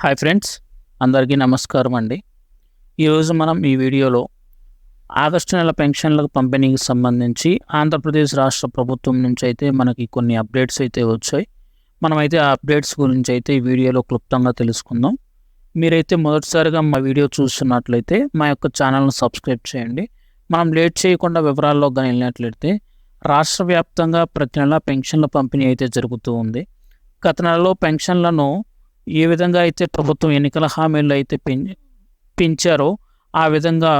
Hi friends, అందరికీ నమస్కారం అండి. ఈరోజు మనం ఈ వీడియోలో ఆగస్టు నెల పెన్షన్లకు పంపిణీకి సంబంధించి ఆంధ్రప్రదేశ్ రాష్ట్ర ప్రభుత్వం నుంచి అయితే మనకి కొన్ని అప్డేట్స్ అయితే వచ్చాయి. మనమైతే ఆ అప్డేట్స్ గురించి అయితే ఈ వీడియోలో క్లుప్తంగా తెలుసుకుందాం. మీరైతే మొదటిసారిగా మా వీడియో చూస్తున్నట్లయితే మా యొక్క ఛానల్ను సబ్స్క్రైబ్ చేయండి. మనం లేట్ చేయకుండా వివరాల్లో కానీ వెళ్ళినట్లయితే రాష్ట్ర వ్యాప్తంగా ప్రతి నెల పెన్షన్ల పంపిణీ అయితే జరుగుతూ ఉంది. గత నెలలో పెన్షన్లను ఏ విధంగా అయితే ప్రభుత్వం ఎన్నికల హామీలు అయితే పెంచారో ఆ విధంగా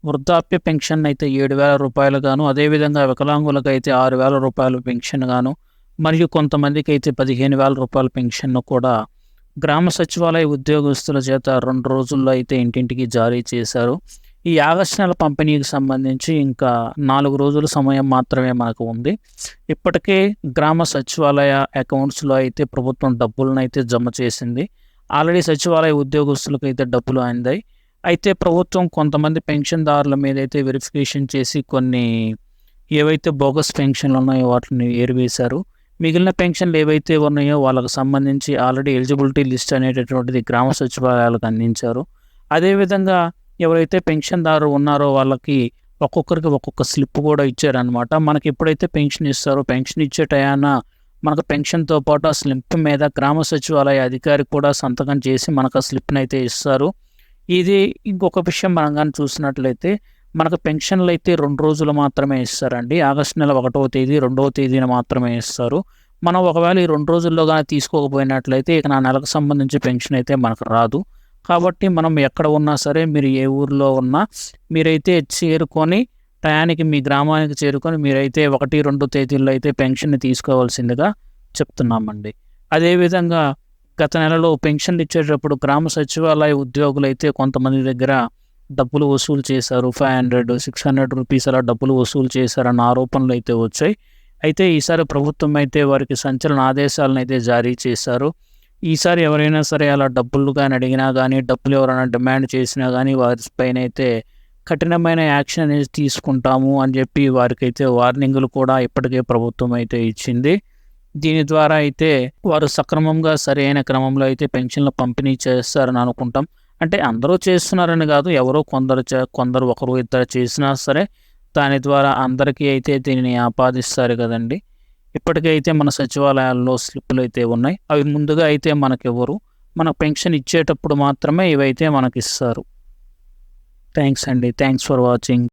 వృద్ధాప్య పెన్షన్ అయితే 7,000 రూపాయలు గాను, అదేవిధంగా వికలాంగులకు అయితే 6,000 రూపాయలు పెన్షన్ గాను, మరియు కొంతమందికి అయితే 15,000 రూపాయల పెన్షన్ను కూడా గ్రామ సచివాలయ ఉద్యోగస్తుల చేత 2 రోజుల్లో అయితే ఇంటింటికి జారీ చేశారు. ఈ ఆగస్టు నెల పంపిణీకి సంబంధించి ఇంకా 4 రోజుల సమయం మాత్రమే మనకు ఉంది. ఇప్పటికే గ్రామ సచివాలయ అకౌంట్స్లో అయితే ప్రభుత్వం డబ్బులను అయితే జమ చేసింది. ఆల్రెడీ సచివాలయ ఉద్యోగస్తులకు అయితే డబ్బులు అందాయి. అయితే ప్రభుత్వం కొంతమంది పెన్షన్దారుల మీద అయితే వెరిఫికేషన్ చేసి కొన్ని ఏవైతే బోగస్ పెన్షన్లు ఉన్నాయో వాటిని ఏరివేశారు. మిగిలిన పెన్షన్లు ఏవైతే ఉన్నాయో వాళ్ళకు సంబంధించి ఆల్రెడీ ఎలిజిబిలిటీ లిస్ట్ అనేటటువంటిది గ్రామ సచివాలయాలకు అందించారు. అదేవిధంగా ఎవరైతే పెన్షన్దారు ఉన్నారో వాళ్ళకి ఒక్కొక్కరికి ఒక్కొక్క స్లిప్ కూడా ఇచ్చారనమాట. మనకి ఎప్పుడైతే పెన్షన్ ఇస్తారో పెన్షన్ ఇచ్చే టయాన మనకు పెన్షన్తో పాటు ఆ స్లిప్ మీద గ్రామ సచివాలయ అధికారి కూడా సంతకం చేసి మనకు ఆ స్లిప్ని అయితే ఇస్తారు. ఇది ఇంకొక విషయం మనం కానీ చూసినట్లయితే మనకు పెన్షన్లు అయితే 2 రోజులు మాత్రమే ఇస్తారండి. ఆగస్టు నెల 1వ తేదీ 2వ తేదీన మాత్రమే ఇస్తారు. మనం ఒకవేళ ఈ 2 రోజుల్లో కానీ తీసుకోకపోయినట్లయితే ఇక నా నెలకు సంబంధించి పెన్షన్ అయితే మనకు రాదు. కాబట్టి మనం ఎక్కడ ఉన్నా సరే, మీరు ఏ ఊరిలో ఉన్నా మీరైతే చేరుకొని టయానికి మీ గ్రామానికి చేరుకొని మీరైతే 1, 2 తేదీల్లో అయితే పెన్షన్ని తీసుకోవాల్సిందిగా చెప్తున్నామండి. అదేవిధంగా గత నెలలో పెన్షన్లు ఇచ్చేటప్పుడు గ్రామ సచివాలయ ఉద్యోగులు అయితే కొంతమంది దగ్గర డబ్బులు వసూలు చేశారు. 500, 600 రూపీస్ అలా డబ్బులు వసూలు చేశారన్న ఆరోపణలు అయితే వచ్చాయి. అయితే ఈసారి ప్రభుత్వం అయితే వారికి సంచలన ఆదేశాలను అయితే జారీ చేశారు. ఈసారి ఎవరైనా సరే అలా డబ్బులు కానీ అడిగినా కానీ, డబ్బులు ఎవరైనా డిమాండ్ చేసినా కానీ వారిపైన అయితే కఠినమైన యాక్షన్ అనేది తీసుకుంటాము అని చెప్పి వారికైతే వార్నింగులు కూడా ఇప్పటికే ప్రభుత్వం అయితే ఇచ్చింది. దీని ద్వారా అయితే వారు సక్రమంగా సరైన క్రమంలో అయితే పెన్షన్లు పంపిణీ చేస్తారని అనుకుంటాం. అంటే అందరూ చేస్తున్నారని కాదు, ఎవరో కొందరు ఒకరు ఇద్దరు చేసినా సరే దాని ద్వారా అందరికీ అయితే దీనిని ఆపాదిస్తారు కదండి. ఇప్పటికైతే మన సచివాలయాల్లో స్లిప్పులు అయితే ఉన్నాయి. అవి ముందుగా అయితే మనకివ్వరు. మన పెన్షన్ ఇచ్చేటప్పుడు మాత్రమే ఇవైతే మనకిస్తారు. థ్యాంక్స్ అండి. Thanks for watching.